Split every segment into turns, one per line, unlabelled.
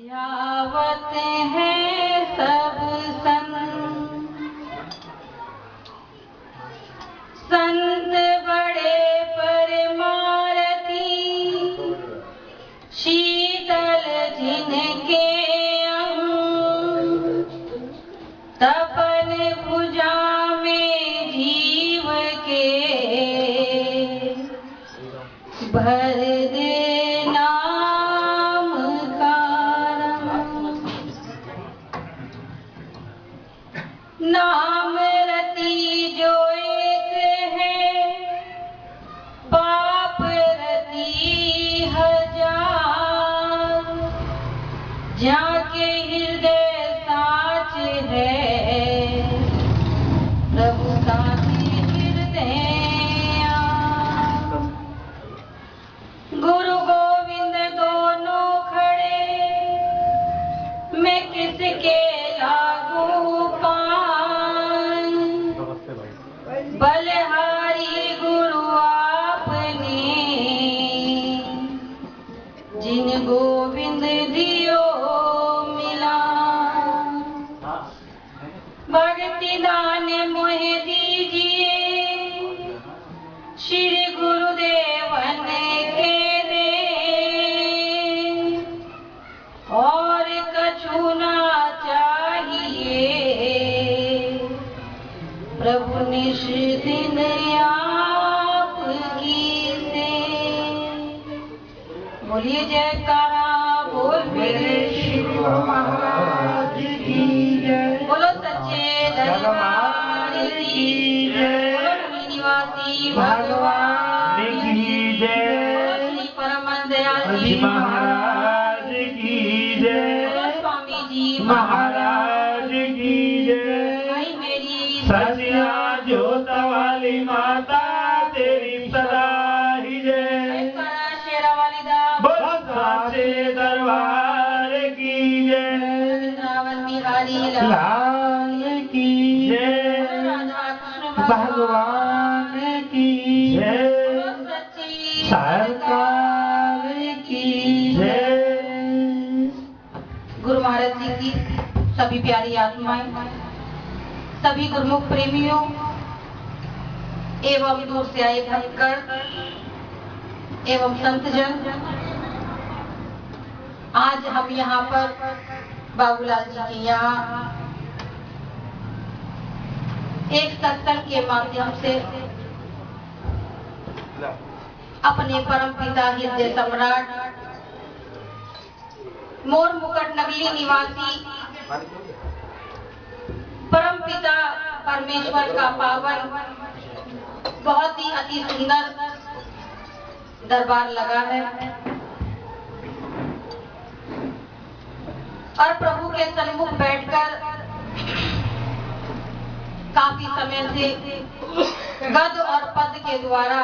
ध्यावत है सब संत बड़े परमारती, शीतल जिनके अंग, तपन भुजा में जीव के भर दे नाम का रंग। नाम रति जो एक है, पाप रति हजार, जाके हृदय साच है, प्रभु साची हृदय। गुरु गोविंद दोनों खड़े, मैं किसके लागू पान। बलहारी गुरु आपने, जिन गोविंद दियो मिला। भक्ति दान मोहे दीजिए, श्री गुरुदेवन के दे, और कछु ना चाहिए, प्रभु निश दिन आपकी से। बोलिए जयकारा, बोल मेरे शिव महाराज की जय। बोलो सच्चे दरबार की जय। बोलो निवासी भगवान की जय। श्री परम दयाल जी महाराज की जय। बोलो स्वामी जी महाराज की जय। भाई मेरी सजिया जोत वाली माता तेरी सदा ही जय। शेरा वाली दा बोलो साचे दरबार की जय। वृंदावन बिहारी लाल की जय। राधा कृष्ण भगवान की जय। सच्ची सरकार की जय। गुरु महाराज जी की सभी प्यारी आत्माएं, सभी गुरुमुख प्रेमियों एवं दूर से आए भक्तगण एवं संतजन, आज हम यहाँ पर बाबूलाल जी के यहाँ एक सत्संग के माध्यम से अपने परम पिता हृदय सम्राट मोर मुकुट नगली निवासी परम पिता परमेश्वर का पावन बहुत ही अति सुंदर दरबार लगा है, और प्रभु के सन्मुख बैठकर काफी समय से गद और पद के द्वारा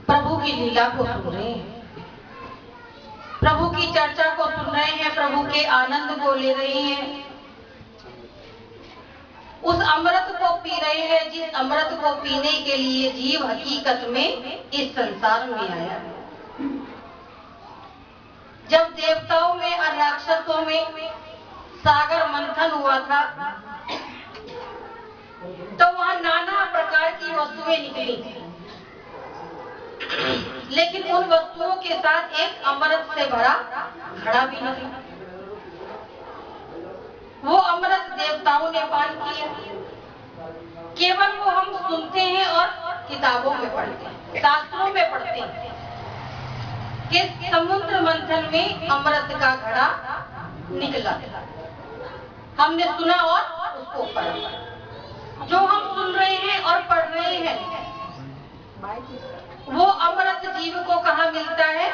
प्रभु की लीला को सुन रहे हैं, प्रभु की चर्चा को सुन रहे हैं, प्रभु के आनंद को ले रहे हैं, उस अमृत को पी रहे हैं जिस अमृत को पीने के लिए जीव हकीकत में इस संसार में आया है। जब देवताओं में और राक्षसों में सागर मंथन हुआ था, तो वहां नाना प्रकार की वस्तुएं निकली थी, लेकिन उन वस्तुओं के साथ एक अमृत से भरा घड़ा भी नहीं। वो अमृत देवताओं ने पान किया, केवल वो हम सुनते हैं और किताबों में पढ़ते हैं, शास्त्रों में पढ़ते हैं कि समुद्र मंथन में अमृत का घड़ा निकला। हमने सुना और उसको पढ़ा। जो हम सुन रहे हैं और पढ़ रहे हैं, वो अमृत जीव को कहाँ मिलता है?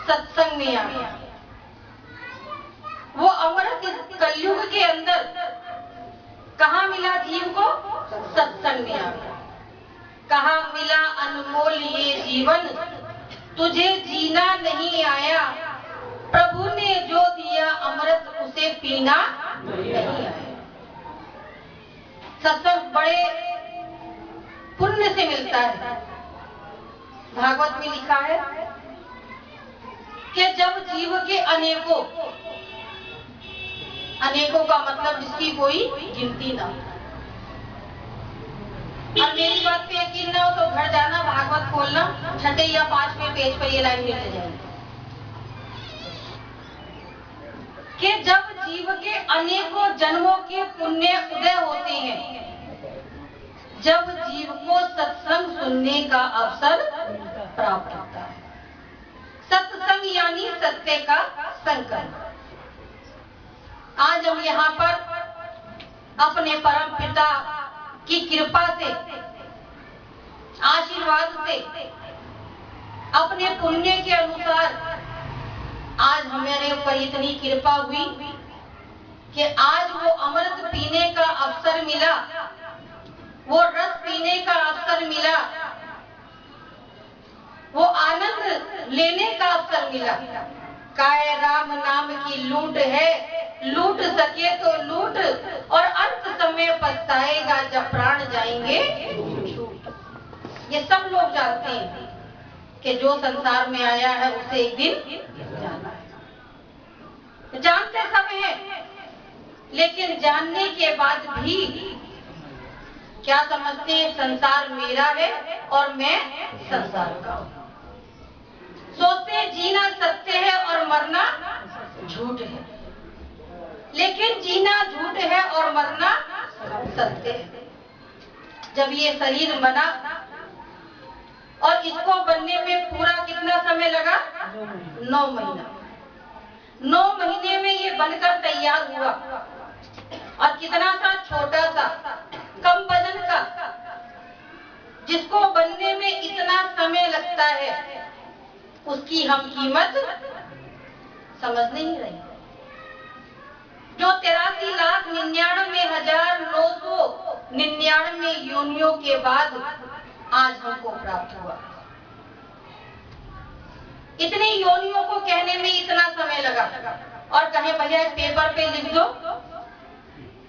सत्संग में आया। वो अमृत इस कलयुग के अंदर कहाँ मिला जीव को? सत्संग में आया। कहाँ मिला अनमोल ये जीवन, तुझे जीना नहीं आया, प्रभु ने जो दिया अमृत उसे पीना नहीं आया। सत्संग बड़े पुण्य से मिलता है। भागवत में लिखा है जब जीव के अनेकों, अनेकों का मतलब जिसकी कोई गिनती ना हो। और मेरी बात पे यकीन ना हो तो घर जाना, भागवत खोलना, 6 या 5वें पेज पर ये लाइन मिल जाएगी कि जब जीव के अनेकों जन्मों के पुण्य उदय होते हैं, जब जीव को सत्संग सुनने का अवसर प्राप्त होता है। सत्संग यानी सत्य का संकल्प। आज हम यहाँ पर अपने परम पिता की कृपा से, आशीर्वाद से, अपने पुण्य के अनुसार आज हमारे ऊपर इतनी कृपा हुई कि आज वो अमृत पीने का अवसर मिला, वो रस पीने का अवसर मिला, वो आनंद लेने का अवसर मिला। काय राम नाम की लूट है, लूट सके तो लूट, और अंत समय पछताएगा जब प्राण जाएंगे छूट। ये सब लोग जानते हैं कि जो संसार में आया है उसे एक दिन जाना है। जानते सब हैं, लेकिन जानने के बाद भी क्या समझते हैं? संसार मेरा है और मैं संसार का हूं। सोचते जीना सत्य है और मरना झूठ है, लेकिन जीना झूठ है और मरना सत्य है। जब ये शरीर बना और इसको बनने में पूरा कितना समय लगा? 9 महीना। 9 महीने में ये बनकर तैयार हुआ, और कितना सा छोटा सा कम वजन का, जिसको बनने में इतना समय लगता है, उसकी हम कीमत समझ नहीं रहे। जो 83,99,999 योनियों के बाद आज हमको प्राप्त हुआ। इतनी योनियों को कहने में इतना समय लगा, और कहे भैया पेपर पे लिख दो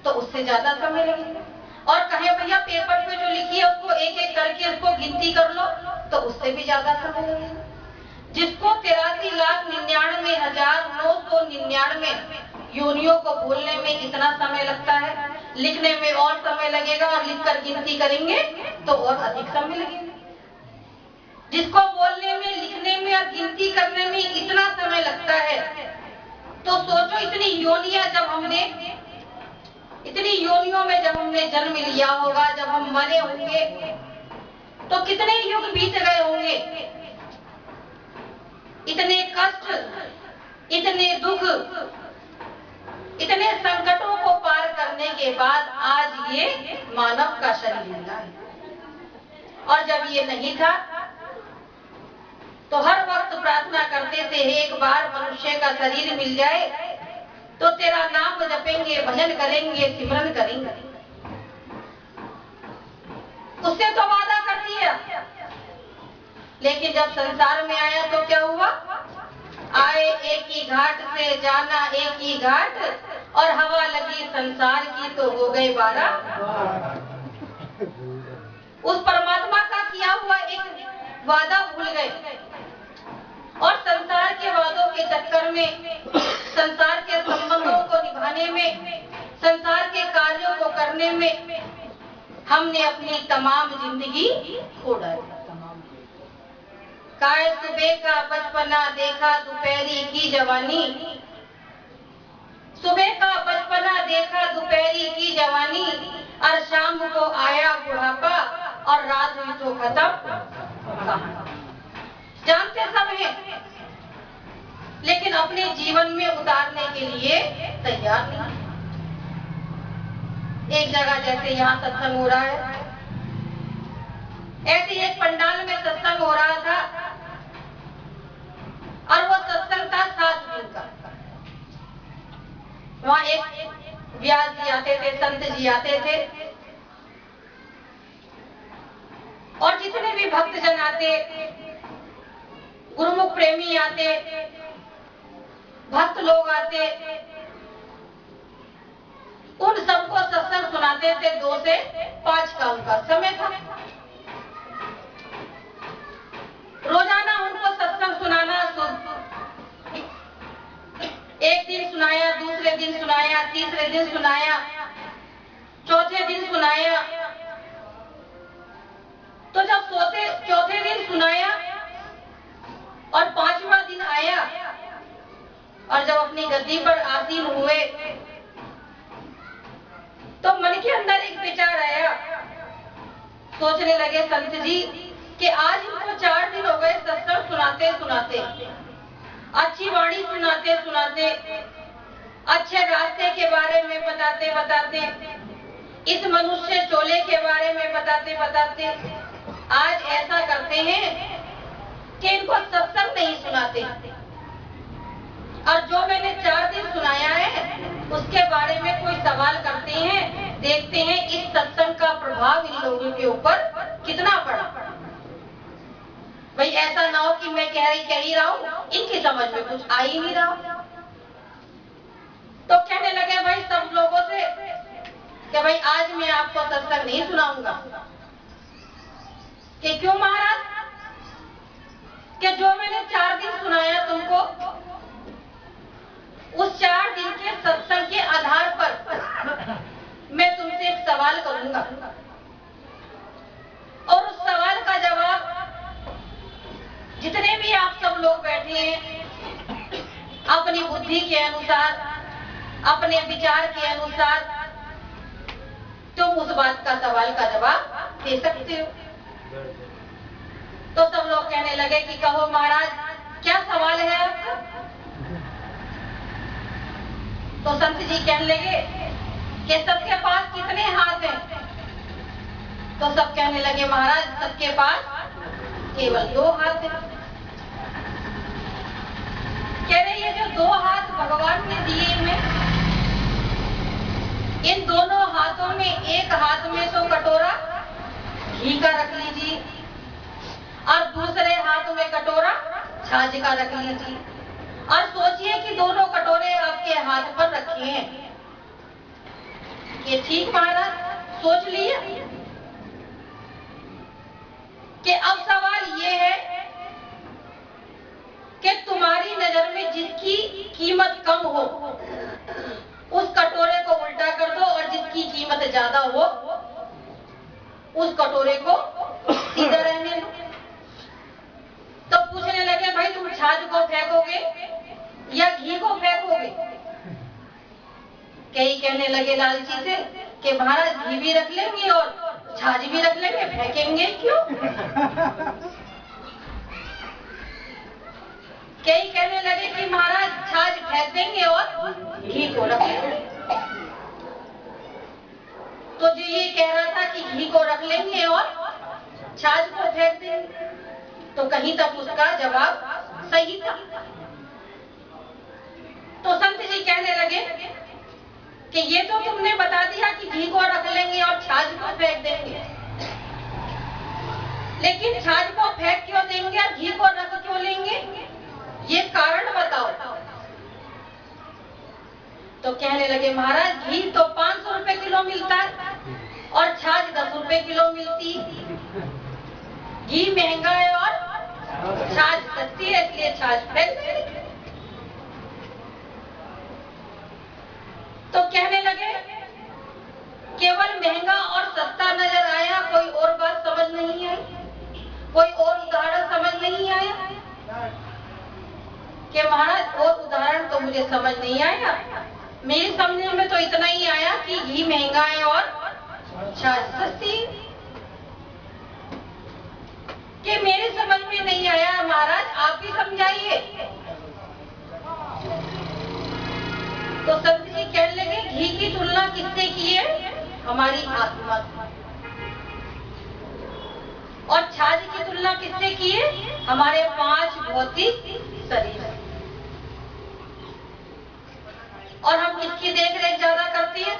तो उससे ज्यादा समय लगेगा, और कहे भैया पेपर पे जो लिखी है उसको एक एक करके उसको गिनती कर लो तो उससे भी ज्यादा समय लगेगा। जिसको 83,99,999 योनियों को बोलने में इतना समय लगता है, लिखने में और समय लगेगा, और लिखकर गिनती करेंगे तो और अधिक समय लगेगा। जिसको बोलने में, लिखने में और गिनती करने में इतना समय लगता है, तो सोचो इतनी योनियों में जब हमने जन्म लिया होगा, जब हम मरे होंगे तो कितने युग बीत गए होंगे। इतने कष्ट, इतने दुख, इतने संकटों को पार करने के बाद आज ये मानव का शरीर मिला है। और जब ये नहीं था तो हर वक्त प्रार्थना करते थे, एक बार मनुष्य का शरीर मिल जाए तो तेरा नाम जपेंगे, भजन करेंगे, सिमरन करेंगे। उससे तो वादा कर दिया, लेकिन जब संसार में आया तो क्या हुआ? आए एक ही घाट से, जाना एक ही घाट, और हवा लगी संसार की तो हो गए 12। उस परमात्मा का किया हुआ एक वादा भूल गए, और संसार के वादों के चक्कर में, संसार के संबंधों को निभाने में, संसार के कार्यों को करने में हमने अपनी तमाम जिंदगी खो डाली। काय सुबह का बचपना देखा दोपहरी की जवानी, सुबह का बचपना देखा दोपहरी की जवानी, और शाम को आया बुढ़ापा और रात हुई तो खत्म। जानते सब हैं, लेकिन अपने जीवन में उतारने के लिए तैयार नहीं। एक जगह जैसे यहाँ सत्संग हो रहा है, ऐसे एक पंडाल में सत्संग हो रहा था, और वो सत्संग था 7 दिन का। वहाँ एक व्यास जी आते थे, संत जी आते थे, और जितने भी भक्तजन आते, गुरुमुख प्रेमी आते, भक्त लोग आते, उन सबको सत्संग सुनाते थे। 2 से 5 का उनका समय था। रोजाना उनको सत्संग सुनाना तीसरे दिन सुनाया, चौथे दिन सुनाया। तो जब चौथे दिन सुनाया और पांचवा दिन आया और जब अपनी गद्दी पर आसीन हुए तो मन के अंदर एक विचार आया। सोचने लगे संत जी कि आज इनको 4 दिन हो गए सत्संग सुनाते सुनाते, अच्छी वाणी सुनाते सुनाते, अच्छे रास्ते के बारे में बताते बताते, इस मनुष्य चोले के बारे में बताते बताते आज ऐसा करते हैं कि इनको सत्संग नहीं सुनाते और जो मैंने 4 दिन सुनाया है उसके बारे में कोई सवाल करते हैं, देखते हैं इस सत्संग का प्रभाव इन लोगों के ऊपर कितना पड़ा। भाई ऐसा ना हो कि मैं कह ही रहा हूं, इनकी समझ में कुछ आ ही नहीं रहा। तो कहने लगे भाई सब लोगों से कि भाई आज मैं आपको सत्संग नहीं सुनाऊंगा। कि क्यों महाराज? कि जो मैंने 4 दिन सुनाया तुमको, उस 4 दिन के सत्संग के आधार पर मैं तुमसे एक सवाल करूंगा और उस सवाल का जवाब जितने भी आप सब लोग बैठे हैं अपनी बुद्धि के अनुसार, अपने विचार के अनुसार तुम उस बात का सवाल का जवाब दे सकते हो। तो सब लोग कहने लगे कि कहो महाराज क्या सवाल है आपका? तो संत जी कहने लगे कि सबके पास कितने हाथ हैं? तो सब कहने लगे महाराज सबके पास केवल 2 हाथ हैं। कह रहे ये जो 2 हाथ भगवान ने दिए हैं, इन दोनों हाथों में एक हाथ में तो कटोरा घी का रख लीजिए और दूसरे हाथ में कटोरा छाछ का रख लीजिए और सोचिए कि दोनों कटोरे आपके हाथ पर रखे हैं। ये ठीक महाराज सोच लिए कि अब सवाल ये है कि तुम्हारी नजर में जिसकी कीमत कम हो उस कटोरे को उल्टा कर दो और जिसकी कीमत ज्यादा हो उस कटोरे को सीधा रहने दो। तो पूछने लगे भाई तुम छाछ को फेंकोगे या घी को फेंकोगे? कई कहने लगे लालची से कि महाराज घी भी रख लेंगे और छाछ भी रख लेंगे, फेंकेंगे क्यों? कई कहने लगे कि महाराज छाछ फेंक देंगे और घी को रख लेंगे। तो जो ये कह रहा था कि घी को रख लेंगे और छाछ को फेंक देंगे, तो कहीं तक उसका जवाब सही था। तो संत जी कहने लगे कि ये तो तुमने बता दिया कि घी को रख लेंगे और छाछ को फेंक देंगे, लेकिन छाछ को फेंक क्यों देंगे और घी को रख क्यों लेंगे? ये कारण बताओ। तो कहने लगे महाराज घी तो 500 रुपए किलो मिलता है और छाछ 10 रुपए किलो मिलती है। घी महंगा है और छाछ सस्ती है, इसलिए छाछ फेंक देंगे। तो कहने लगे केवल महंगा और सस्ता नजर आया, कोई और बात समझ नहीं आई, कोई और उदाहरण समझ नहीं आया? कि महाराज और उदाहरण तो मुझे समझ नहीं आया, मेरी समझ में तो इतना ही आया कि घी महंगा है और छाछ सस्ती। कि मेरी समझ में नहीं आया महाराज, आप ही समझाइए। तो संत जी कहने लगे घी की तुलना किससे की है? हमारी आत्मा। और छाछ की तुलना किससे की है? हमारे 5 भौतिक शरीर। और हम किसकी देख रेख ज्यादा करते हैं?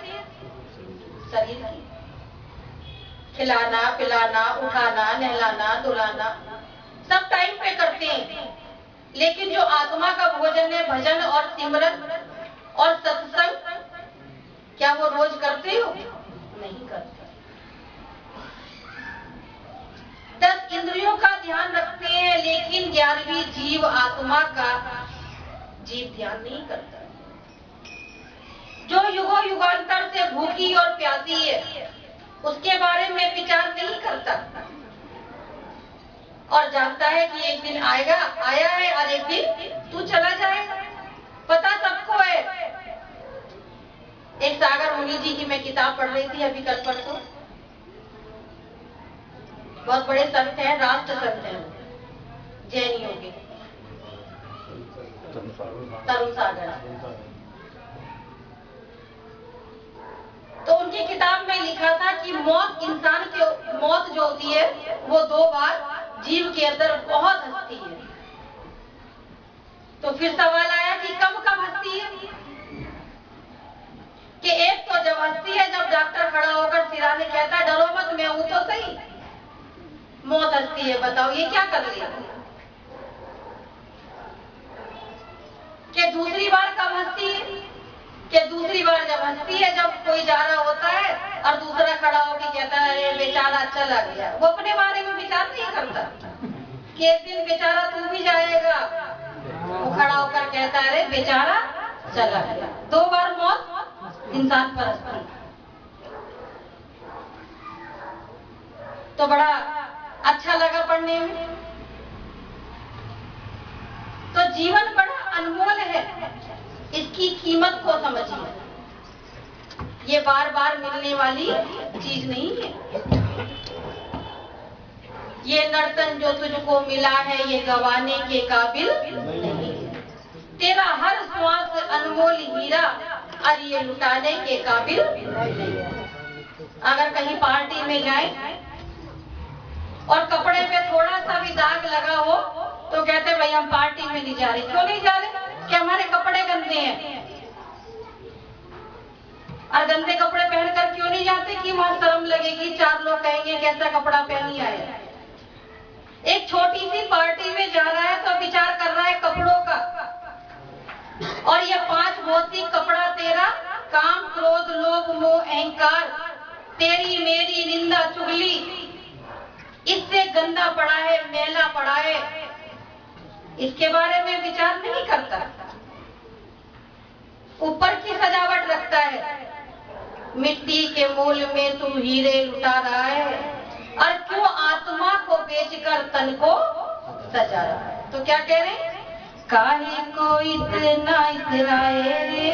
शरीर की। खिलाना पिलाना, उठाना, नहलाना, धुलाना सब टाइम पे करते हैं, लेकिन जो आत्मा का भोजन है, भजन और सिमरन और सत्संग, क्या वो रोज करते हो? नहीं करते। 10 इंद्रियों का ध्यान रखते हैं, लेकिन 11वीं जीव आत्मा का जीव ध्यान नहीं करता। जो युगों युगांतर से भूखी और प्यासी है, उसके बारे में विचार नहीं करता और जानता है कि एक दिन आएगा, आया है और एक दिन तू चला जाएगा। पता सबको है। एक सागर मुनि जी की मैं किताब पढ़ रही थी अभी कल परसों। बहुत बड़े संत हैं, राष्ट्र संत हैं, जैनियों के, तरुण सागर। तो उनकी किताब में लिखा था कि मौत, इंसान की मौत जो होती है वो 2 बार जीव के अंदर बहुत हंसती है। तो फिर सवाल आया कि कब कब हंसती है? कि एक तो जब हंसती है जब डॉक्टर खड़ा होकर सिराने कहता है डरो मत, मैं हूं तो सही। मौत हंसती है, बताओ ये क्या कर लिया? कि दूसरी बार कब हंसती है? कि दूसरी बार जब हंसती है जब कोई जा रहा होता है और दूसरा खड़ा होकर कहता है अरे बेचारा चला गया। वो अपने बारे में विचार नहीं करता कि एक दिन बेचारा तू भी जाएगा। वो खड़ा होकर कहता है अरे बेचारा चला गया। 2 बार मौत इंसान पर हंसती। तो बड़ा अच्छा लगा पढ़ने में। तो जीवन बड़ा अनमोल है, इसकी कीमत को समझिए। ये बार बार मिलने वाली चीज नहीं है। ये नर्तन जो तुझको मिला है ये गवाने के काबिल नहीं है। तेरा हर श्वास अनमोल हीरा और ये लुटाने के काबिल नहीं है। अगर कहीं पार्टी में जाए और कपड़े पे थोड़ा सा भी दाग लगा हो तो कहते भाई हम पार्टी में नहीं जा रहे। क्यों नहीं जा रहे? कि हमारे कपड़े गंदे हैं। और गंदे कपड़े पहनकर क्यों नहीं जाते? कि वहां शर्म लगेगी, 4 लोग कहेंगे कैसा कपड़ा पहनी आया। एक छोटी सी पार्टी में जा रहा है तो विचार कर रहा है कपड़ों का। और ये 5 भौतिक कपड़ा तेरा काम, क्रोध, लोभ, मोह, अहंकार, तेरी मेरी निंदा, चुगली, इससे गंदा पड़ा है, मैला पड़ा है। इसके बारे में विचार नहीं करता। ऊपर की सजावट रखता है। मिट्टी के मोल में तू हीरे लुटा रहा है और क्यों आत्मा को बेचकर तन को सजा रहा है। तो क्या कह रहे हैं? काहे को इतना इतराए रे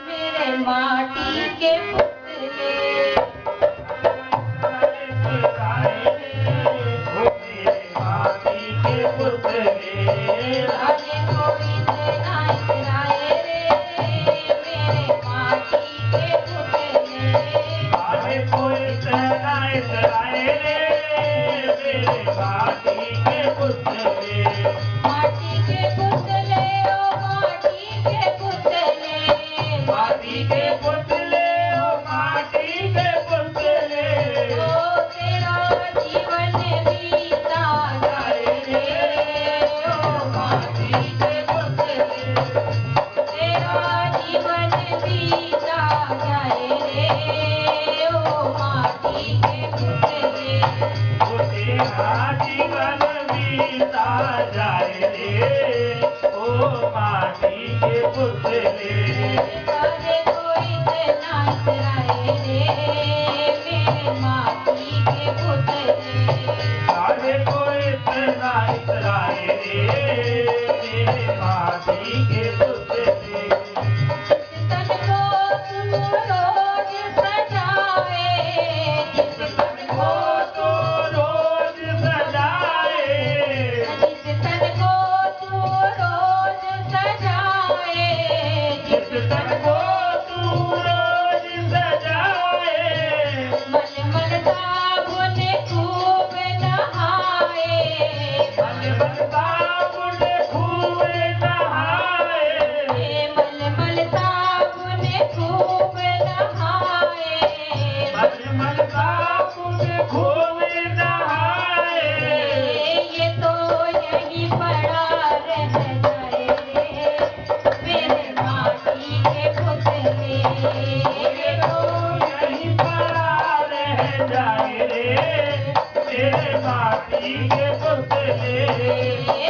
मेरे माटी के पुतले।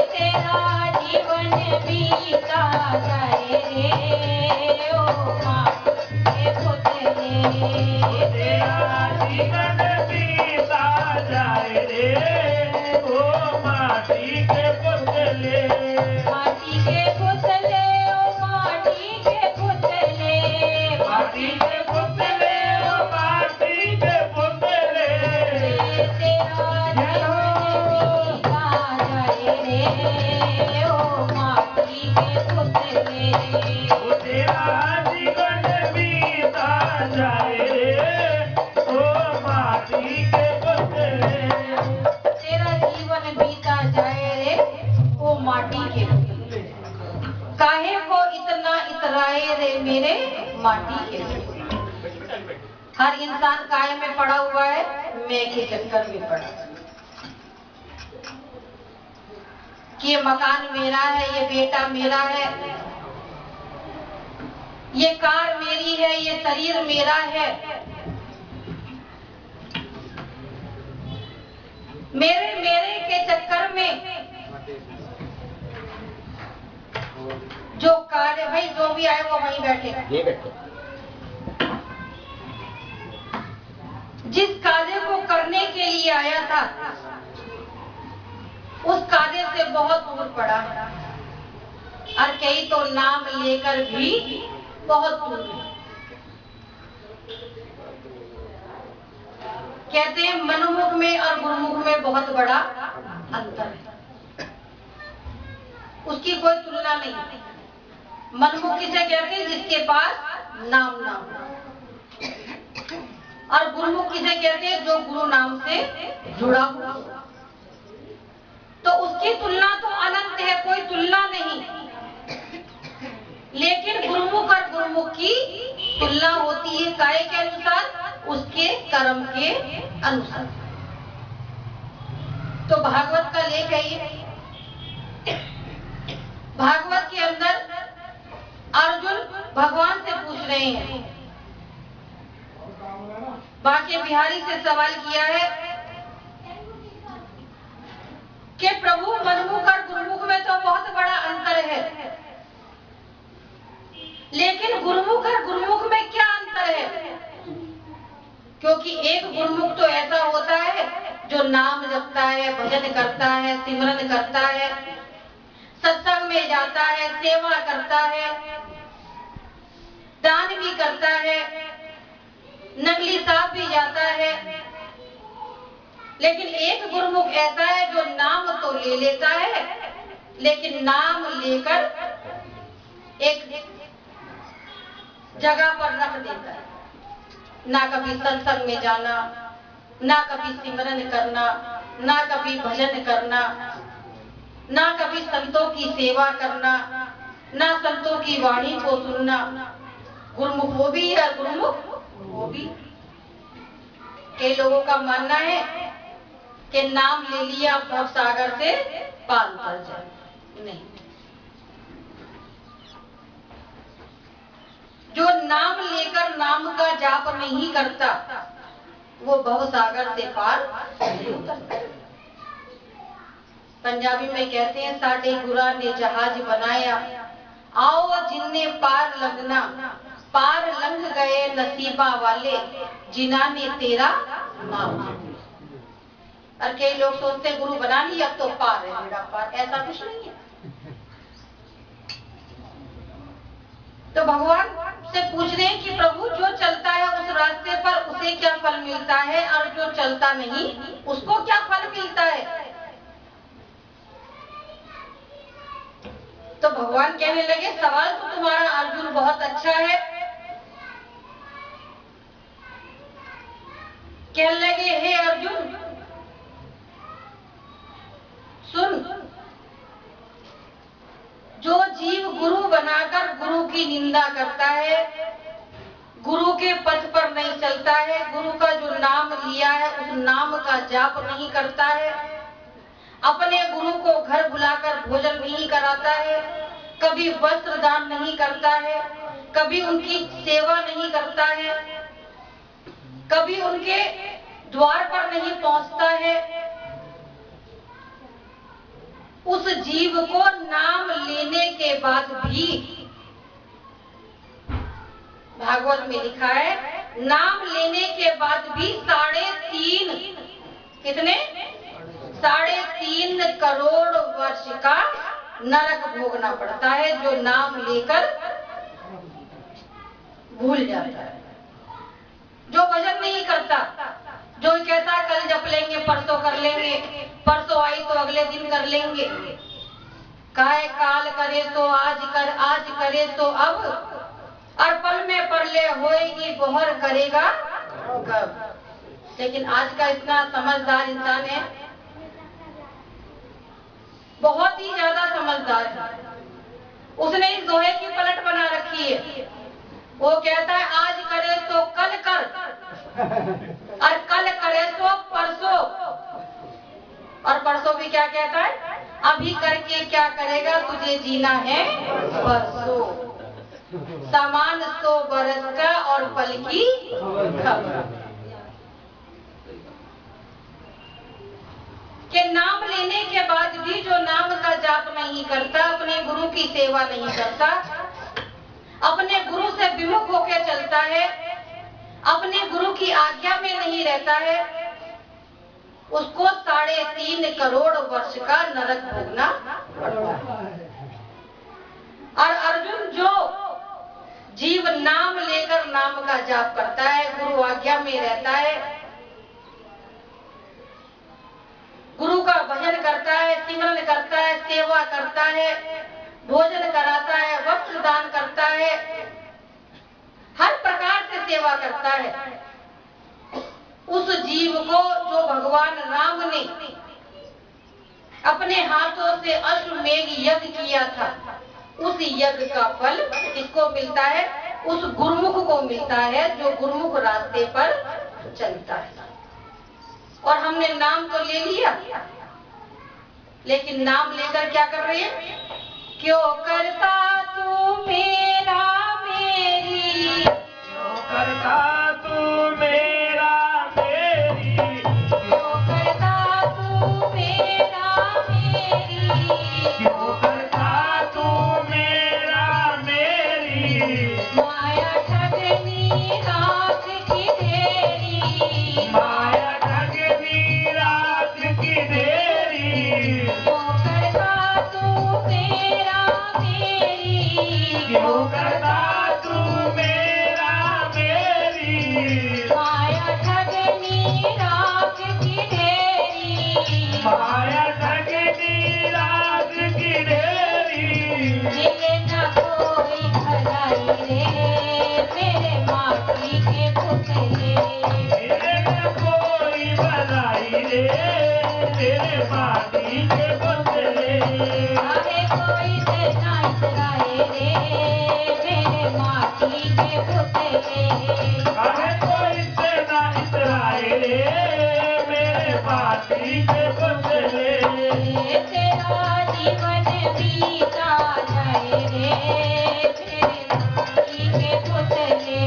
तेरा जीवन बीता जाए रे ओ ओ माटी के पुतले।
तेरा जीवन बीता जाए ओ माटी के पुतले।
तेरा जीवन बीता जाए रे ओ माटी के पुतले। काहे को इतना इतराए रे मेरे माटी के पुतले। हर इंसान काहे में पड़ा हुआ है? मैं के चक्कर में पड़ा कि ये मकान मेरा है, ये बेटा मेरा है, ये कार मेरी है, ये शरीर मेरा है। मेरे मेरे के चक्कर में जो कार्य, भाई जो भी आए वो वहीं बैठे। जिस कार्य को करने के लिए आया था उस कार्य से बहुत दूर पड़ा है, और कई तो नाम लेकर भी बहुत दूर है। कहते हैं मनोमुख में और गुरुमुख में बहुत बड़ा अंतर है, उसकी कोई तुलना नहीं। मनमुख किसे कहते हैं? जिसके पास नाम ना हो। और गुरुमुख किसे कहते हैं? जो गुरु नाम से जुड़ा हुआ। तो उसकी तुलना तो अनंत है, कोई तुलना नहीं। लेकिन गुरुमुख और गुरुमुख की तुलना होती है काय के अनुसार? उसके कर्म के अनुसार। तो भागवत का लेख है ये। भागवत के अंदर अर्जुन भगवान से पूछ रहे हैं, बाके बिहारी से सवाल किया है कि प्रभु मनमुख और गुरुमुख में तो बहुत बड़ा अंतर है, लेकिन गुरुमुख और गुरुमुख में क्या अंतर है? क्योंकि एक गुरुमुख तो ऐसा होता है जो नाम जपता है, भजन करता है, सिमरन करता है, सत्संग में जाता है, सेवा करता है, दान भी करता है, नकली साहब भी जाता है। लेकिन एक गुरुमुख ऐसा है जो नाम तो ले लेता है, लेकिन नाम लेकर एक जगह पर रख देता है। ना कभी सत्संग में जाना, ना कभी सिमरन करना, ना कभी भजन करना, ना कभी संतों की सेवा करना, ना संतों की वाणी को सुनना। गुरुमुख वो भी है, गुरुमुख वो भी। कई लोगों का मानना है कि नाम ले लिया भव सागर से पार उतर जाए। नहीं, जो नाम लेकर नाम का जाप नहीं करता वो भव सागर से पार नहीं उतरता। पंजाबी में कहते हैं, साडे गुरा ने जहाज बनाया, आओ जिनने पार लगना, पार लंघ गए नसीबा वाले, जिन्हा ने तेरा नाम। और कई लोग सोचते हैं गुरु बना लिया अब तो पार है मेरा पार। ऐसा कुछ नहीं है। तो भगवान से पूछ रहे हैं कि प्रभु जो चलता है उस रास्ते पर उसे क्या फल मिलता है, और जो चलता नहीं उसको क्या फल मिलता है? तो भगवान कहने लगे, सवाल तो तुम्हारा अर्जुन बहुत अच्छा है। कहने लगे, हे अर्जुन सुन, जो जीव गुरु बनाकर गुरु की निंदा करता है, गुरु के पथ पर नहीं चलता है, गुरु का जो नाम लिया है उस नाम का जाप नहीं करता है, अपने गुरु को घर बुलाकर भोजन नहीं कराता है, कभी वस्त्र दान नहीं करता है, कभी उनकी सेवा नहीं करता है, कभी उनके द्वार पर नहीं पहुंचता है, उस जीव को नाम लेने के बाद भी, भागवत में लिखा है, नाम लेने के बाद भी 3.5 कितने 3.5 करोड़ वर्ष का नरक भोगना पड़ता है, जो नाम लेकर भूल जाता है, जो भजन नहीं करता, जो कहता कल जप लेंगे, परसों कर लेंगे, परसों आई तो अगले दिन कर लेंगे। काय काल करे तो आज करे तो अब, और पल में परले होएगी बोहर करेगा कब। लेकिन आज का इतना समझदार इंसान है, बहुत ही ज्यादा समझदार है। उसने इस दोहे की पलट बना रखी है। वो कहता है आज करे तो कल कर, और कल करे तो परसों, और परसों भी क्या कहता है, अभी करके क्या करेगा, तुझे जीना है परसों। सामान 100 बरस का और पल की खबर। कि नाम लेने के बाद भी जो नाम का जाप नहीं करता, अपने गुरु की सेवा नहीं करता, अपने गुरु से विमुख होकर चलता है, अपने गुरु की आज्ञा में नहीं रहता है, उसको 3.5 करोड़ वर्ष का नरक भोगना पड़ता है। और अर्जुन जो जीव नाम लेकर नाम का जाप करता है, गुरु आज्ञा में रहता है, गुरु का भजन करता है, सिमरन करता है, सेवा करता है, भोजन कराता है, वस्त्र दान करता है, हर प्रकार से सेवा करता है, उस जीव को जो भगवान राम ने अपने हाथों से अश्वमेध यज्ञ किया था, उस यज्ञ का फल किसको मिलता है, उस गुरुमुख को मिलता है जो गुरुमुख रास्ते पर चलता है। और हमने नाम तो ले लिया, लेकिन नाम लेकर क्या कर रहे हैं, क्यों करता तू मेरा मेरी,
क्यों करता तू मेरा मेरी,
क्यों करता तू मेरा मेरी,
क्यों करता तू मेरा मेरी,
माया ठगनी रात की देरी,
माया ठगनी रात की देरी,
क्यों करता तू मेरा मेरी,
क्यों करता तू मेरा मेरी,
माया ठगनी रात की देरी,
माया ठगनी रात की देरी,
मिले न कोई भलाई रे मेरे माटी के पुतले,
मेरे न कोई भलाई रे तेरे माटी के पुतले,
आगे कोई से ना इतराए रे मेरे माटी के पुतले,
अरे कोई से ना इतराए रे मेरे माटी के पुतले,
तेरा जीवन बीता जाए रे मेरे माटी के पुतले,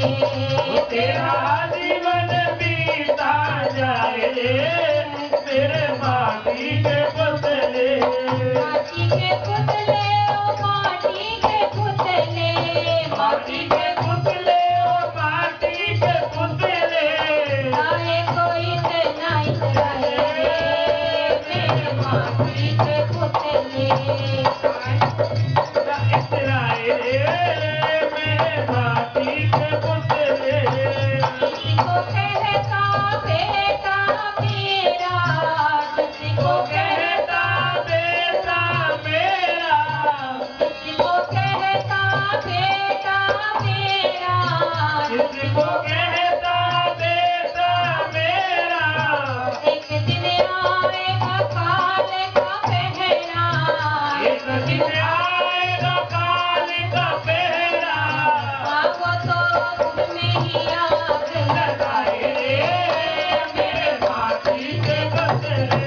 तेरा जीवन बीता जाए रे मेरे माटी के पुतले,
माटी के पुतले ओ माटी के पुतले,
माटी के पुतले ओ माटी के पुतले,
आए कोई से ना इतराए रे मेरे माटी के पुतले,
इतराए रे मेरे माटी के पुतले,
किसको कहता बेटा मेरा, किसको कहता
कहता बेटा मेरा,
किसको कहता बेटा मेरा,
किसको कहता बेटा मेरा,
एक दिन आएगा काल का पहरा,
एक दिन आएगा काल का पहरा,
वो तो तुम्हें ही आग
लगाए रे मेरे माटी के पुतले,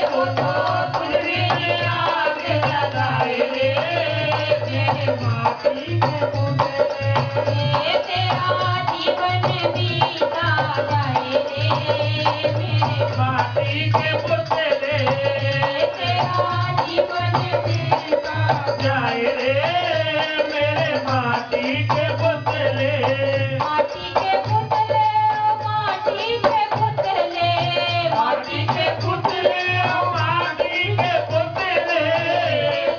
वो तो तुम्हें ही आग लगाए रे मेरे माटी के पुतले,
तेरा जीवन बीता जाए रे मेरे
माटी के पुतले,
तेरा जीवन बीता
जाए रे मेरे माटी के पुतले,
माटी के पुतले ओ माटी के पुतले,
माटी के पुतले ओ माटी के पुतले,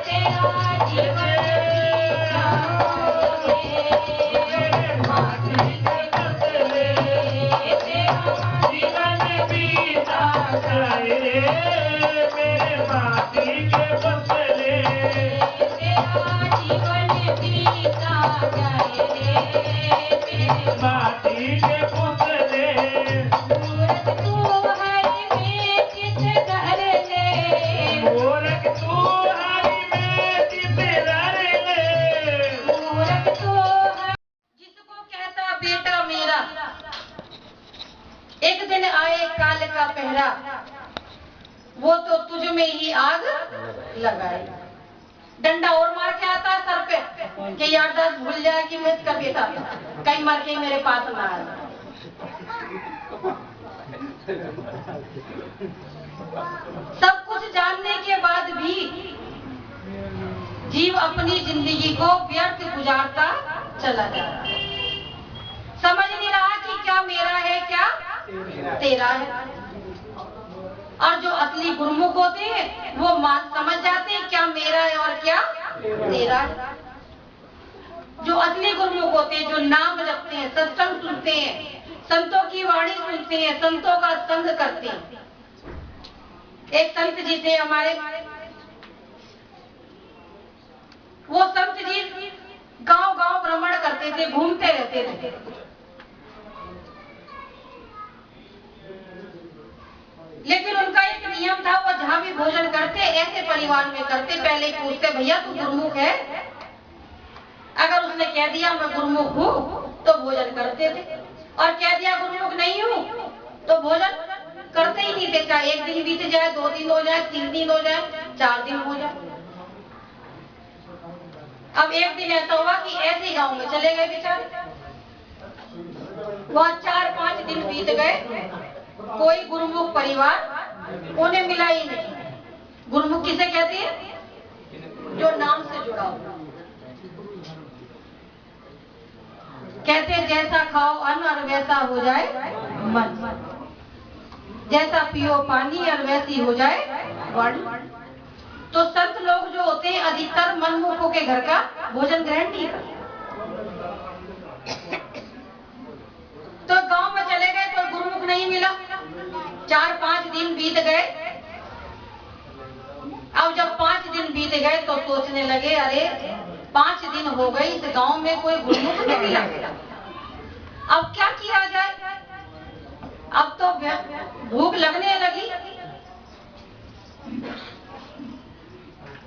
तेरा जीवन बीता
मेरे माटी के पुतले,
तेरा
जीवन बीता जाए रे मेरे माटी के पुतले,
लगाए। डंडा और मार के आता है सर पे कि यार दस भूल जाए कि मैं इसका बेटा कहीं मर के मेरे पास ना आए। सब कुछ जानने के बाद भी जीव अपनी जिंदगी को व्यर्थ गुजारता चला जा रहा है। समझ नहीं रहा कि क्या मेरा है क्या तेरा है। और जो असली गुरुमुख होते हैं वो समझ जाते हैं क्या मेरा है और क्या तेरा है। जो असली गुरुमुख होते हैं, जो नाम जपते हैं, सत्संग सुनते हैं, संतों की वाणी सुनते हैं, संतों का संग करते हैं। एक संत जी थे हमारे, वो संत जी गांव गांव भ्रमण करते थे, घूमते रहते थे। लेकिन उनका एक नियम था, वो जहां भी भोजन करते ऐसे परिवार में करते, पहले पूछते भैया तू गुरुमुख है? अगर उसने कह दिया मैं गुरुमुख हूँ तो भोजन करते थे, और कह दिया गुरुमुख नहीं हूँ तो भोजन करते ही नहीं थे। चाहे एक दिन बीत जाए, 2 दिन हो जाए, 3 दिन हो जाए, 4 दिन हो जाए। अब एक दिन ऐसा हुआ कि ऐसे गांव में चले गए बेचारे। वहां 4-5 दिन बीत गए, कोई गुरुमुख परिवार उन्हें मिला ही नहीं। गुरुमुख किसे कहते हैं? जो नाम से जुड़ा हुआ। कहते हैं जैसा खाओ अन्न और वैसा हो जाए मन, जैसा पियो पानी और वैसी हो जाए वाणी। तो संत लोग जो होते हैं अधिकतर मनमुखों के घर का भोजन ग्रहण नहीं करते। तो गांव में चले गए, कोई गुरुमुख नहीं मिला। 4-5 दिन बीत गए। अब जब 5 दिन बीत गए तो सोचने लगे अरे 5 दिन हो गए, इस गांव में कोई गुरुमुख नहीं मिला, अब क्या किया जाए। अब तो भूख लगने लगी।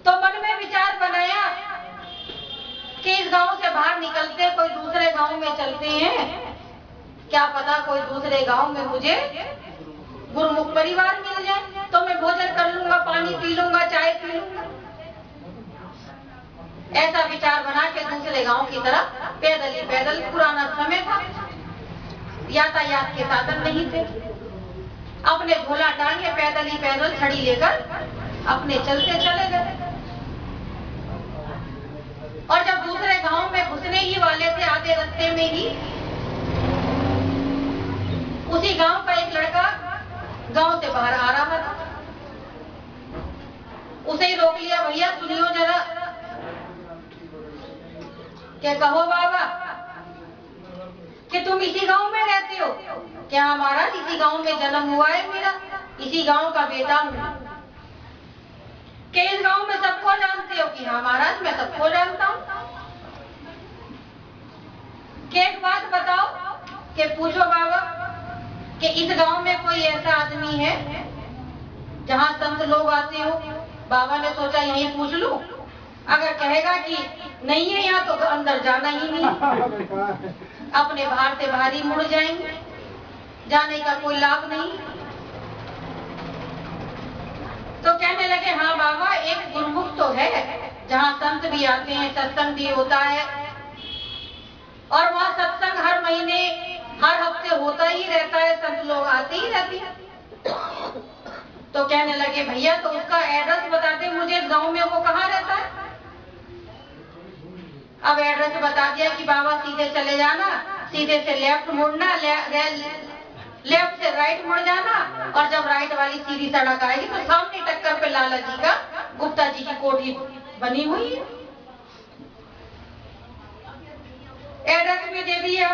तो मन में विचार बनाया कि इस गांव से बाहर निकलते कोई दूसरे गांव में चलते हैं, क्या पता कोई दूसरे गांव में मुझे गुरुमुख परिवार मिल जाए तो मैं भोजन कर लूंगा, पानी पी लूंगा, चाय पी लूंगा। ऐसा विचार बना के दूसरे गांव की तरफ पैदल ही पैदल, पुराना समय था, यातायात के साधन नहीं थे, अपने झोला टांगे पैदल ही पैदल छड़ी लेकर अपने चलते चले गए। और जब दूसरे गांव में घुसने ही वाले थे, आधे रास्ते में ही उसी गांव का एक लड़का गांव से बाहर आ रहा था। उसे ही रोक लिया, भैया सुनियो जरा। क्या कहो बाबा कि तुम इसी गांव में रहते हो? क्या महाराज इसी गांव में जन्म हुआ है मेरा, इसी गांव का बेटा हूँ। कि इस गांव में सबको जानते हो? कि हाँ महाराज मैं सबको जानता हूँ। कि एक बात बताओ, कि पूछो बाबा कि इस गांव में कोई ऐसा आदमी है जहाँ संत लोग आते हो? बाबा ने सोचा यही पूछ लूं, अगर कहेगा कि नहीं है यहाँ तो अंदर जाना ही नहीं, अपने बाहर से बाहर ही मुड़ जाएंगे, जाने का कोई लाभ नहीं। तो कहने लगे हाँ बाबा एक गुरुमुख तो है जहाँ संत भी आते हैं, सत्संग भी होता है, और वहाँ सत्संग हर महीने हर हफ्ते होता ही रहता है, संत लोग आते ही रहते हैं। तो कहने लगे भैया तो उसका एड्रेस बता दे मुझे, इस गांव में वो कहाँ रहता है। अब एड्रेस बता दिया कि बाबा सीधे चले जाना, सीधे से लेफ्ट मुड़ना, लेफ्ट से राइट मुड़ जाना, और जब राइट वाली सीधी सड़क आएगी तो सामने टक्कर पे लाला जी का, गुप्ता जी की कोठी बनी हुई है। एड्रेस भी दे दिया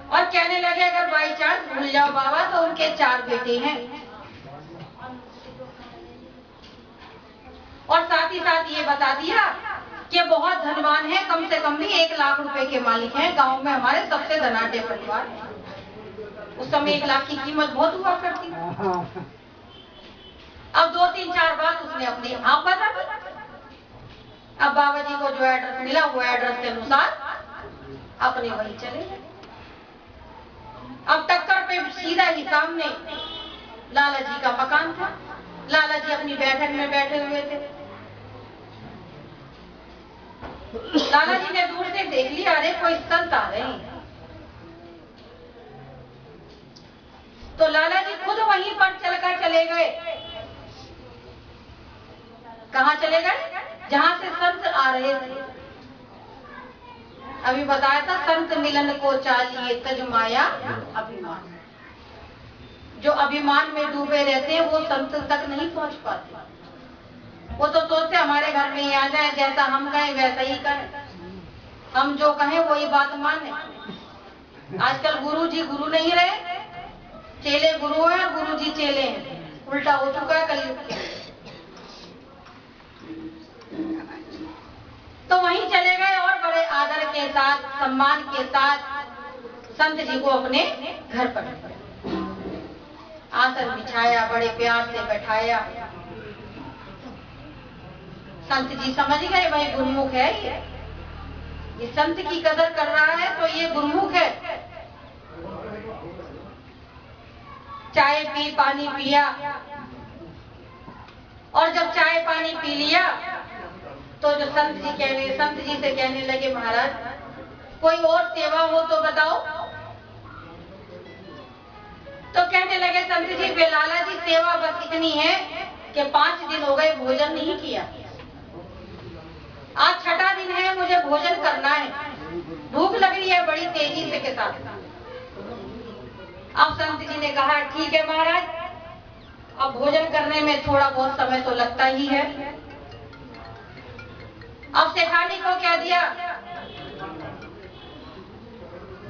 और कहने लगे अगर बाई चांस भूल जाओ बाबा तो उनके 4 बेटे हैं, और साथ ही साथ ये बता दिया कि बहुत धनवान है, कम से कम भी 1 लाख रुपए के मालिक हैं, गांव में हमारे सबसे धनाढ्य परिवार। उस समय 1 लाख की कीमत बहुत हुआ करती। अब 2-3-4 बात उसने अपने आप बता दी। अब बाबा जी को जो एड्रेस मिला वो एड्रेस के अनुसार अपने वहीं चले गए। अब टक्कर पे सीधा ही सामने लाला जी का मकान था। लाला जी अपनी बैठक में बैठे हुए थे। लाला जी ने दूर से देख लिया, अरे कोई संत आ रहे हैं। तो लाला जी खुद वहीं पर चलकर चले गए। कहाँ चले गए? जहां से संत आ रहे थे। अभी बताया था, संत मिलन को चाहिए तज माया अभिमान। जो अभिमान में डूबे रहते हैं वो संत तक नहीं पहुंच पाते। वो तो सोचते हमारे घर में ही आ जाए, जैसा हम कहें वैसा ही करें, हम जो कहें वही बात माने। आजकल गुरु जी गुरु नहीं रहे, चेले गुरु हैं, गुरु जी चेले हैं। उल्टा हो चुका है कलयुग के। तो वहीं चले गए और बड़े आदर के साथ, सम्मान के साथ संत जी को अपने घर पर आसन बिछाया, बड़े प्यार से बैठाया। संत जी समझ गए भाई गुरुमुख है ये संत की कदर कर रहा है तो ये गुरुमुख है। चाय पी, पानी पिया, और जब चाय पानी पी लिया तो जो संत जी से कहने लगे, महाराज कोई और सेवा हो तो बताओ। तो कहने लगे संत जी, बेलाला जी सेवा बस इतनी है कि 5 दिन हो गए भोजन नहीं किया, आज 6ठा दिन है, मुझे भोजन करना है, भूख लग रही है बड़ी तेजी से के साथ। अब संत जी ने कहा, ठीक है महाराज, अब भोजन करने में थोड़ा बहुत समय तो लगता ही है। अब सेठानी को क्या दिया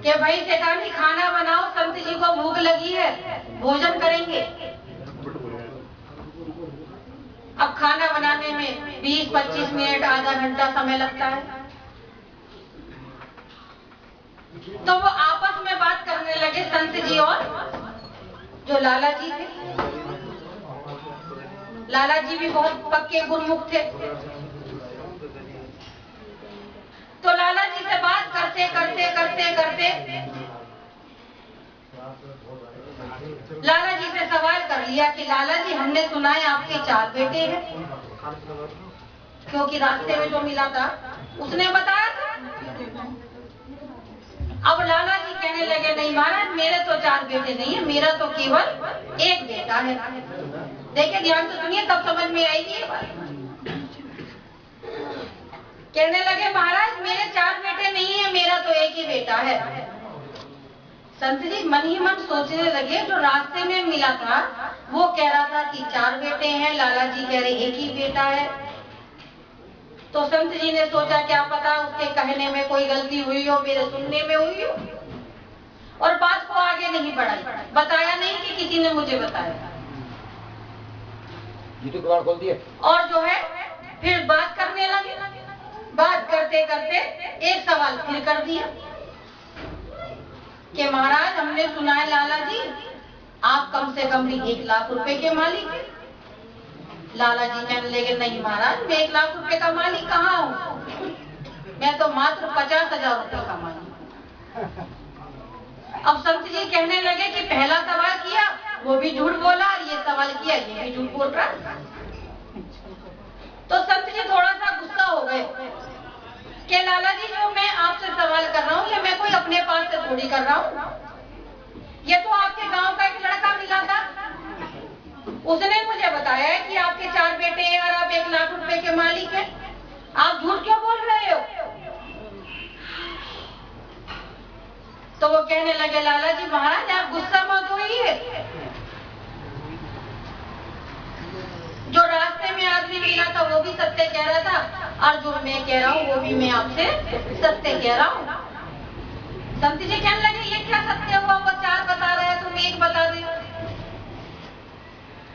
कि भाई सेठानी खाना बनाओ, संत जी को भूख लगी है, भोजन करेंगे। अब खाना बनाने में 20-25 मिनट, आधा घंटा समय लगता है। तो वो आपस में बात करने लगे, संत जी और जो लाला जी थे। लाला जी भी बहुत पक्के गुरुमुख थे। तो लाला जी से बात करते करते करते करते लाला जी से सवाल कर लिया कि लाला जी, हमने सुना है आपके 4 बेटे हैं, क्योंकि रास्ते में जो मिला था उसने बताया था। अब लाला जी कहने लगे, नहीं महाराज, मेरे तो 4 बेटे नहीं है, मेरा तो केवल 1 बेटा है। देखिए ध्यान से सुनिए, तब समझ में आएगी ये बात। कहने लगे, महाराज मेरे 4 बेटे नहीं है, मेरा तो 1 ही बेटा है। संत जी मन ही मन सोचने लगे, जो रास्ते में मिला था वो कह रहा था कि 4 बेटे हैं, लाला जी कह रहे 1 ही बेटा है। तो संत जी ने सोचा, क्या पता उसके कहने में कोई गलती हुई हो, मेरे सुनने में हुई हो, और बात को आगे नहीं बढ़ाई, बताया नहीं कि किसी ने मुझे बताया।
जीतू कबाड़ खोल दिए
और जो है फिर बात करने लगे। बात करते करते एक सवाल फिर कर दिया कि महाराज, हमने सुना है लाला जी आप कम से कम भी 1 लाख रुपए के मालिक हैं। लाला जी कहने लगे, नहीं महाराज, मैं 1 लाख रुपए का मालिक कहाँ हूँ, मैं तो मात्र 50,000 रुपए का मालिक। अब संत जी कहने लगे कि पहला सवाल किया वो भी झूठ बोला, और ये सवाल किया ये भी झूठ बोल रहा। तो संत जी थोड़ा सा गुस्सा हो गए कि लाला जी, जो मैं आपसे सवाल कर रहा हूँ ये मैं कोई अपने पास से थोड़ी कर रहा हूँ, ये तो आपके गांव का एक लड़का मिला था, उसने मुझे बताया है कि आपके 4 बेटे हैं और आप 1 लाख रुपए के मालिक हैं, आप झूठ क्यों बोल रहे हो। तो वो कहने लगे, लाला जी महाराज आप गुस्सा मत होइए, जो रास्ते में आदमी मिला था वो भी सत्य कह रहा था, और जो मैं कह रहा हूँ वो भी मैं आपसे सत्य कह रहा हूँ। संत जी कहने लगे, ये क्या सत्य हुआ, वो 4 बता रहे हैं, तुम 1 बता रहे हो,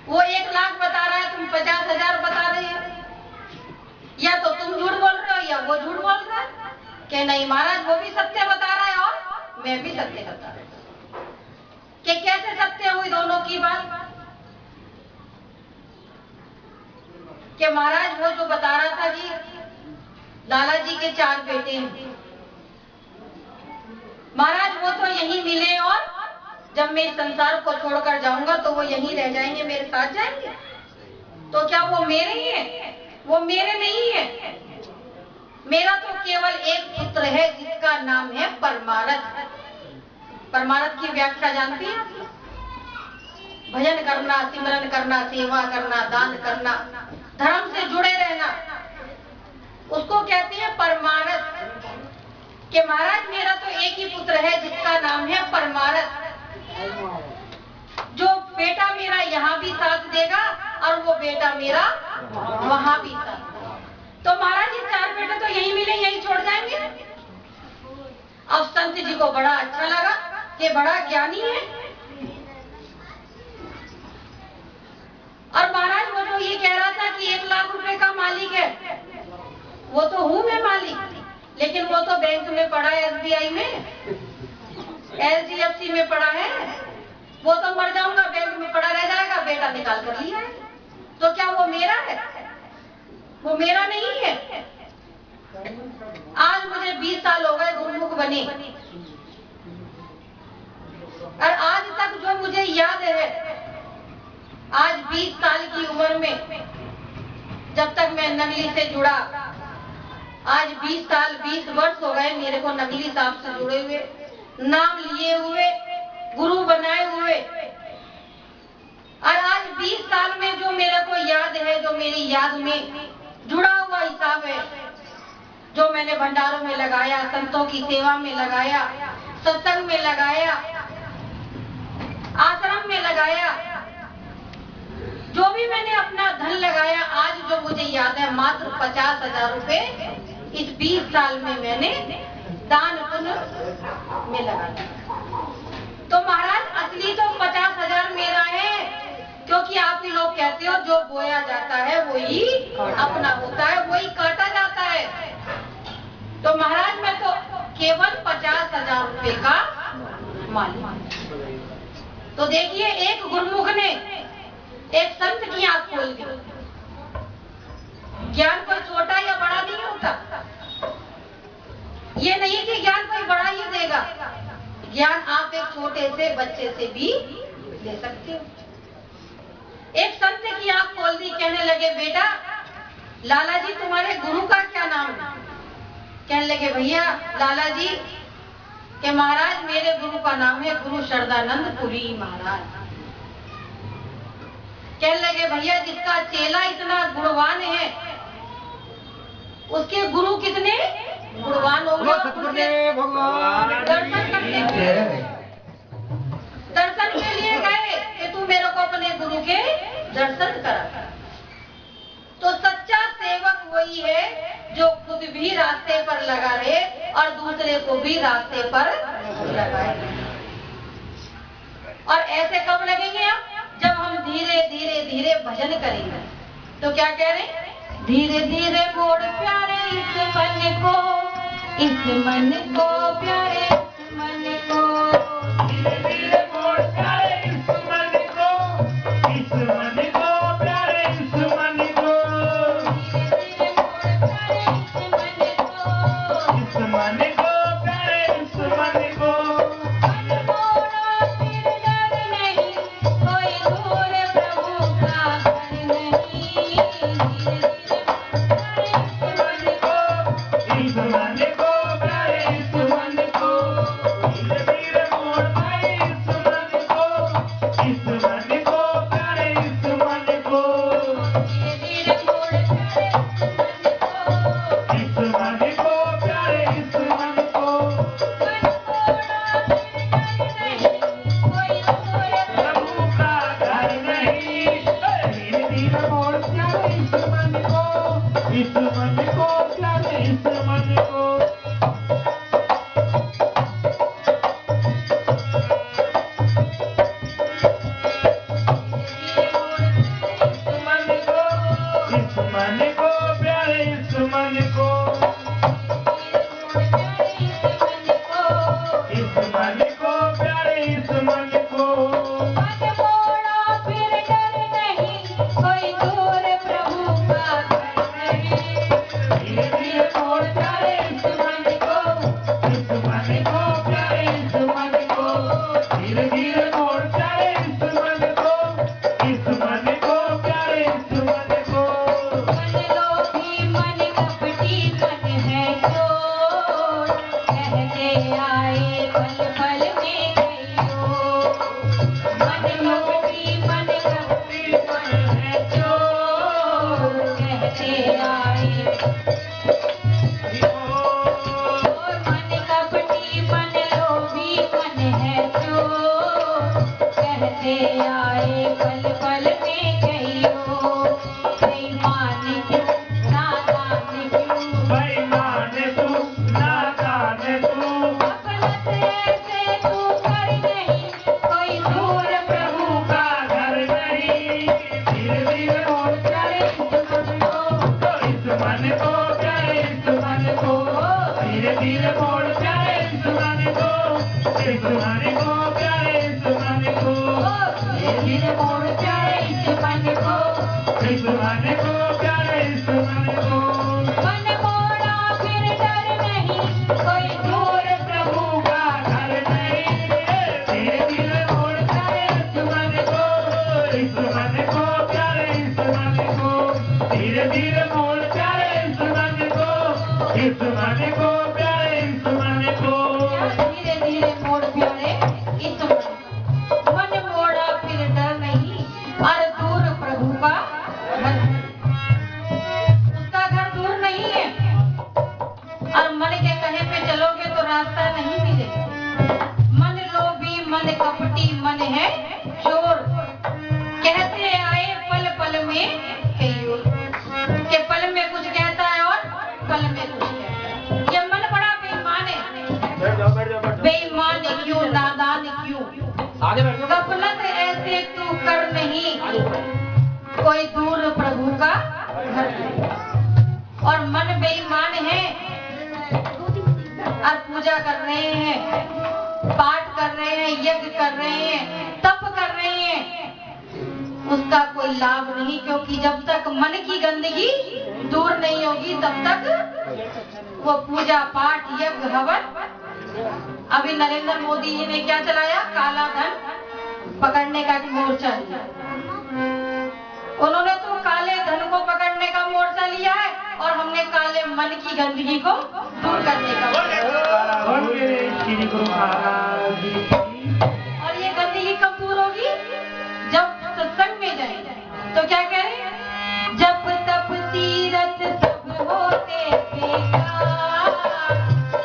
वो 1 लाख बता रहा है, तुम 50,000 बता रहे हो, या तो तुम झूठ बोल रहे हो या वो झूठ बोल रहा है। कि नहीं महाराज, वो भी सत्य बता रहा है और मैं भी सत्य बता रहा हूं। कि कैसे सत्य हुई दोनों की बात। कि महाराज वो जो बता रहा था जी लाला जी के 4 बेटे हैं, महाराज वो तो यहीं मिले, और जब मैं इस संसार को छोड़कर जाऊंगा तो वो यहीं रह जाएंगे, मेरे साथ जाएंगे। तो क्या वो मेरे ही हैं? वो मेरे नहीं है, मेरा तो केवल एक पुत्र है जिसका नाम है परमारथ। परमारथ की व्याख्या जानती हैं? भजन करना, सिमरन करना, सेवा करना, दान करना, धर्म से जुड़े रहना, उसको कहते हैं परमारथ। कि महाराज मेरा तो एक ही पुत्र है जिसका नाम है परमारथ, जो बेटा मेरा यहाँ भी साथ देगा और वो बेटा मेरा वहां भी साथ। तो महाराज ये 4 बेटे तो यही मिले, यही छोड़ जाएंगे। अब संत जी को बड़ा अच्छा लगा कि बड़ा ज्ञानी है। और महाराज वो जो ये कह रहा था कि 1 लाख रुपए का मालिक है, वो तो हूं मैं मालिक, लेकिन वो तो बैंक में पड़ा है, SBI में, HDFC में पड़ा है। वो तो मर जाऊंगा, बैंक में पड़ा रह जाएगा, बेटा निकाल कर लिया है। तो क्या वो मेरा है? वो मेरा नहीं है। आज मुझे 20 साल हो गए गुरुमुख बने, और आज तक जो मुझे याद है, आज 20 साल की उम्र में जब तक मैं नगली से जुड़ा, आज 20 साल 20 वर्ष हो गए मेरे को नगली साहब से जुड़े हुए, नाम लिए हुए, गुरु बनाए हुए। और आज 20 साल में जो मेरे को याद है, जो मेरी याद में जुड़ा हुआ हिसाब है, जो मैंने भंडारों में लगाया, संतों की सेवा में लगाया, सत्संग में लगाया, आश्रम में लगाया, जो भी मैंने अपना धन लगाया, आज जो मुझे याद है मात्र 50,000 रुपए इस 20 साल में मैंने दान पुण्य में लगाया। तो महाराज असली तो 50,000 मेरा है, क्योंकि आप ही लोग कहते हो जो बोया जाता है वही अपना होता है, वही काटा जाता है। तो महाराज मैं तो केवल 50,000 रुपए का मालिक। तो देखिए एक गुरुमुख ने एक संत की आंख खोल दी। ज्ञान कोई छोटा या बड़ा नहीं होता। ये नहीं कि ज्ञान कोई बड़ा ही देगा, ज्ञान आप एक छोटे से बच्चे से भी ले सकते हो। एक संत की आंख खोल दी, कहने लगे बेटा लाला जी तुम्हारे गुरु का क्या नाम है? कहने लगे भैया लाला जी कि महाराज मेरे गुरु का नाम है गुरु शरदानंद पुरी महाराज। कहने लगे भैया जिसका चेला इतना गुणवान है, उसके गुरु कितने गुणवान होंगे? दर्शन के लिए गए कि तू मेरे को अपने गुरु के दर्शन करा। तो सच्चा सेवक वही है जो खुद भी रास्ते पर लगा रहे और दूसरे को भी रास्ते पर लगाए। और ऐसे कब लगेंगे हम? जब हम धीरे धीरे धीरे भजन करेंगे। तो क्या कह रहे हैं? धीरे धीरे मोड़ प्यारे इस मन को, इस मन को प्यारे इस मन को,
धीरे धीरे मोड़ प्यारे इस मन को, इस मन को प्यारे इस मन को,
धीरे धीरे मोड़ प्यारे इस मन को,
इस मन को प्यारे इस मन को।
मन मोड़ा फिर डर नहीं, कोई दूर प्रभु का घर नहीं।
इस मन को प्यारे इस मन को, धीरे धीरे मोड़ प्यारे इस मन को, इस मन को प्यारे इस मन को,
धीरे धीरे मोड़ प्यारे
इस मन को प्यारे इस मन को।
मन मोड़ा फिर डर नहीं, कोई दूर
प्रभु का घर नहीं, धीरे धीरे मोड़ प्यारे इस मन को, इस मन को प्यारे इस मन को। इस मन को प्यारे इस मन को, इस मन को प्यारे इस मन को।
मन मोड़ा फिर डर नहीं, कोई दूर प्रभु का घर नहीं।
धीरे धीरे मोड़ प्यारे इस मन को, इस मन को प्यारे इस मन को, धीरे धीरे मोड़ प्यारे इस मन को, इस मन को प्यारे इस मन को।
मन लोभी मन कपटी मन है जो,
धीरे मोड़ प्यारे इस जमाने को, इस जमाने को प्यारे इस जमाने को, धीरे धीरे मोड़ प्यारे इस जमाने को, इस जमाने को प्यारे इस जमाने को।
मन मोड़ा फिर डर नहीं, कोई दूर
प्रभु का घर नहीं, धीरे धीरे मोड़ प्यारे इस जमाने को, इस जमाने को प्यारे इस जमाने को, धीरे धीरे मोड़ प्यारे इस जमाने को, इस जमाने को प्यारे इस जमाने को।
धीरे धीरे मोड़ प्यारे इस जमाने को। मन मोड़ा फिर डर नहीं, और दूर प्रभु का घर। उसका घर दूर नहीं है, और मन के कहे पे चलोगे तो रास्ता नहीं मिलेगा। मन लोभी, मन कपटी, मन है चोर, कहते आए पल पल में कई ओर, के पल में कुछ कहता है और पल में कुछ कहता है। ये मन बड़ा बेईमान है। बेईमान क्यों, नादान क्यों, गफलत ऐसे तू कर नहीं, कोई दूर प्रभु का घर नहीं। और मन बेईमान है, और पूजा कर रहे हैं, पाठ कर रहे हैं, यज्ञ कर रहे हैं, तप कर रहे हैं, उसका कोई लाभ नहीं, क्योंकि जब तक मन की गंदगी दूर नहीं होगी तब तक वो पूजा पाठ यज्ञ हवन। अभी नरेंद्र मोदी जी ने क्या चलाया, काला धन पकड़ने का मोर्चा लिया। उन्होंने तो काले धन को पकड़ने का मोर्चा लिया है, और हमने काले मन की गंदगी को दूर करने का।
श्री गुरु महाराज जी की।
और ये गंदगी कब दूर होगी, जब सत्संग में जाएंगे। तो क्या कह रहे हैं, जब तप तीरथ सब होते बेकार,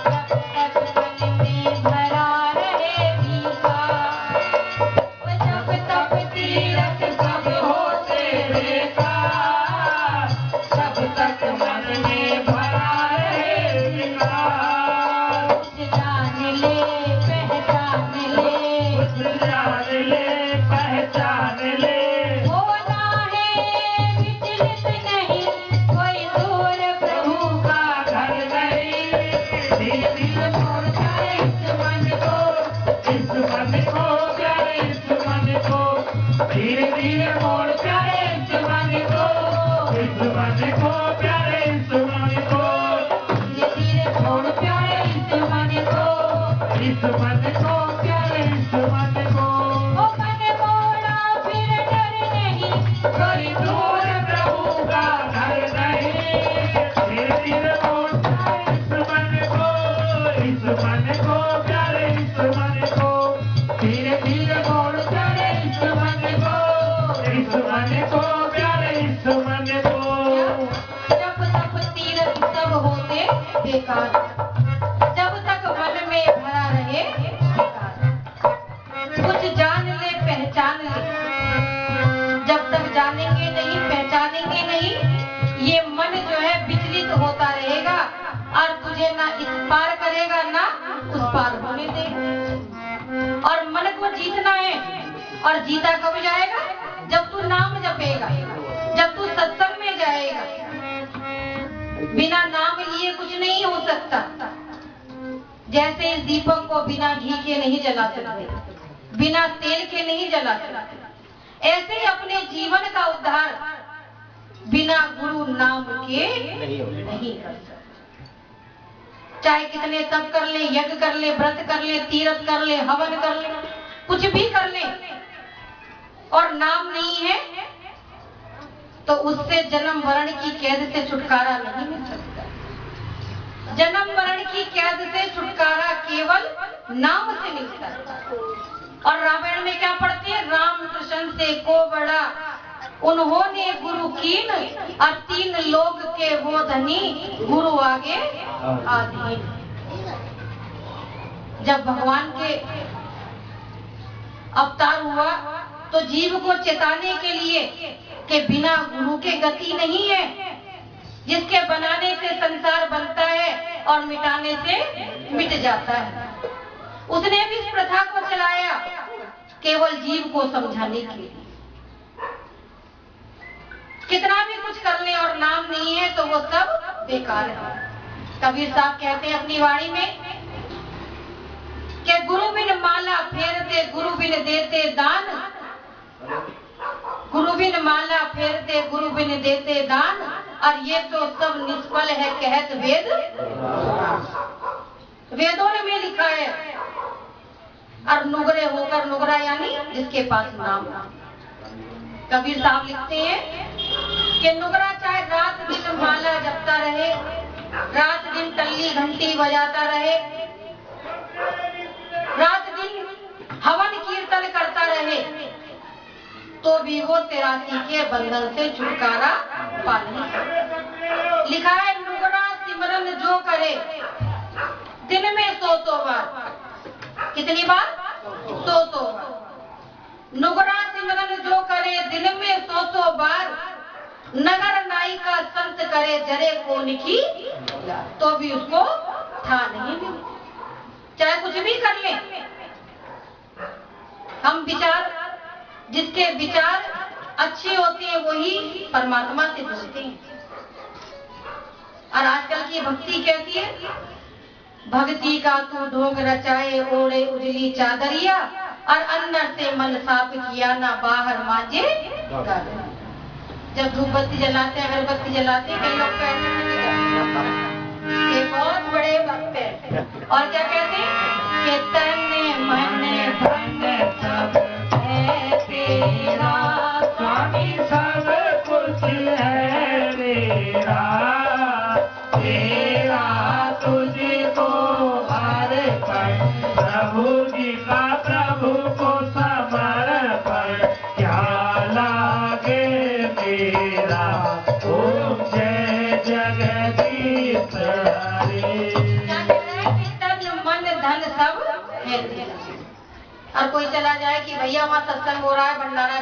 जब तक मन में भरा रहे विकार, जब तप तीरथ सब होते
बेकार, जब तक मन में भरा रहे विकार,
कुछ जान ले पहचान ले,
कुछ जान ले पहचान ले,
होना है विचलित नहीं, कोई दूर प्रभु का
घर नहीं, धीरे धीरे मोड़ जाए इस मन को, इस मन को प्यारे इस मन को, धीरे धीरे मोड़ प्यारे इस मन को, इस मन को प्यारे इस मन को,
धीरे धीरे छोड़ प्यारे इस मन को।
इस मन को प्यारे इस मन को।
ओ मन मोड़ा फिर डर नहीं,
कोई दूर प्रभु का घर नहीं, धीरे धीरे मोड़ जाए इस मन को, इस मन को प्यारे इस मन को, धीरे धीरे मोड़ जाए इस मन को, इस मन को प्यारे इस मन को।
जब तक तीरथ सब होते बेकार, जब तक मन में भरा रहे बेकार। कुछ जान ले पहचान ले, जब तक जानेंगे नहीं पहचानेंगे नहीं, ये मन जो है विचलित होता रहेगा, और तुझे ना इस पार करेगा ना उस पार होने देगा। और मन को जीतना है, और जीता कब जाएगा, जब तू नाम जपेगा, जब तू सत्संग में जाएगा। बिना नाम लिए कुछ नहीं हो सकता। जैसे इस दीपक को बिना घी के नहीं जला सकते, बिना तेल के नहीं जला सकते, ऐसे ही अपने जीवन का उद्धार बिना गुरु नाम के नहीं कर सकते। चाहे कितने तप कर ले, यज्ञ कर ले, व्रत कर ले, तीर्थ कर ले, हवन कर ले, कुछ भी कर ले, और नाम नहीं है तो उससे जन्म मरण की कैद से छुटकारा नहीं मिल सकता। जन्म मरण की कैद से छुटकारा केवल नाम से मिलता है। और रामायण में क्या पढ़ते हैं, राम कृष्ण से को बड़ा उन्होंने गुरु कीन, और 3 लोग के वो धनी, गुरु आगे आधीन। जब भगवान के अवतार हुआ तो जीव को चेताने के लिए कि बिना गुरु के गति नहीं है, जिसके बनाने से संसार बनता है और मिटाने से मिट जाता है। उसने भी इस प्रथा को चलाया केवल जीव को समझाने के लिए। कितना भी कुछ कर ले और नाम नहीं है तो वो सब बेकार है। कबीर साहब कहते हैं अपनी वाणी में कि गुरु बिन माला फेरते गुरु बिन देते दान, गुरु बिन माला फेरते गुरु बिन देते दान, और ये तो सब निष्फल है कहत वेद। वेदों ने में लिखा है, और नुगरे होकर नुगरा यानी जिसके पास नाम। कबीर साहब लिखते हैं कि नुगरा चाहे रात दिन माला जपता रहे, रात दिन टल्ली घंटी बजाता रहे, रात दिन हवन कीर्तन करता रहे, तो भी वो 83 के बंधन से छुटकारा पा नहीं सकता। लिखा है नुगरा सिमरन जो करे दिन में 100 बार। कितनी बार? 100 बार। नुगरा सिमरन जो करे दिन में 100 बार, नगर नाई का संत करे जरे को निकी, तो भी उसको था नहीं मिली। चाहे कुछ भी कर ले, हम विचार, जिसके विचार अच्छे होते हैं वही परमात्मा से जुड़ते हैं। और आजकल की भक्ति कैसी है? भक्ति का तू ढोंग रचाए ओढ़े उजली चादरिया, और अंदर से मन साफ किया ना बाहर मांझे गादरिया। जब धूप बत्ती जलाते हैं, अगरबत्ती जलाते हैं, कई लोग कहते हैं ये बहुत बड़े भक्त हैं, और क्या कहते हैं कि तन मन धन सब है तेरा,
स्वामी सब कुछ है मेरा, तेरा तुझको अर्पण, प्रभु जी का प्रभु को समर्पण, क्या लागे मेरा। ओम जय जगदीश हरे।
क्या कह रहा है कि तन मन धन सब है तेरा। और कोई चला जाए कि भैया वहाँ सत्संग हो रहा है, भंडारा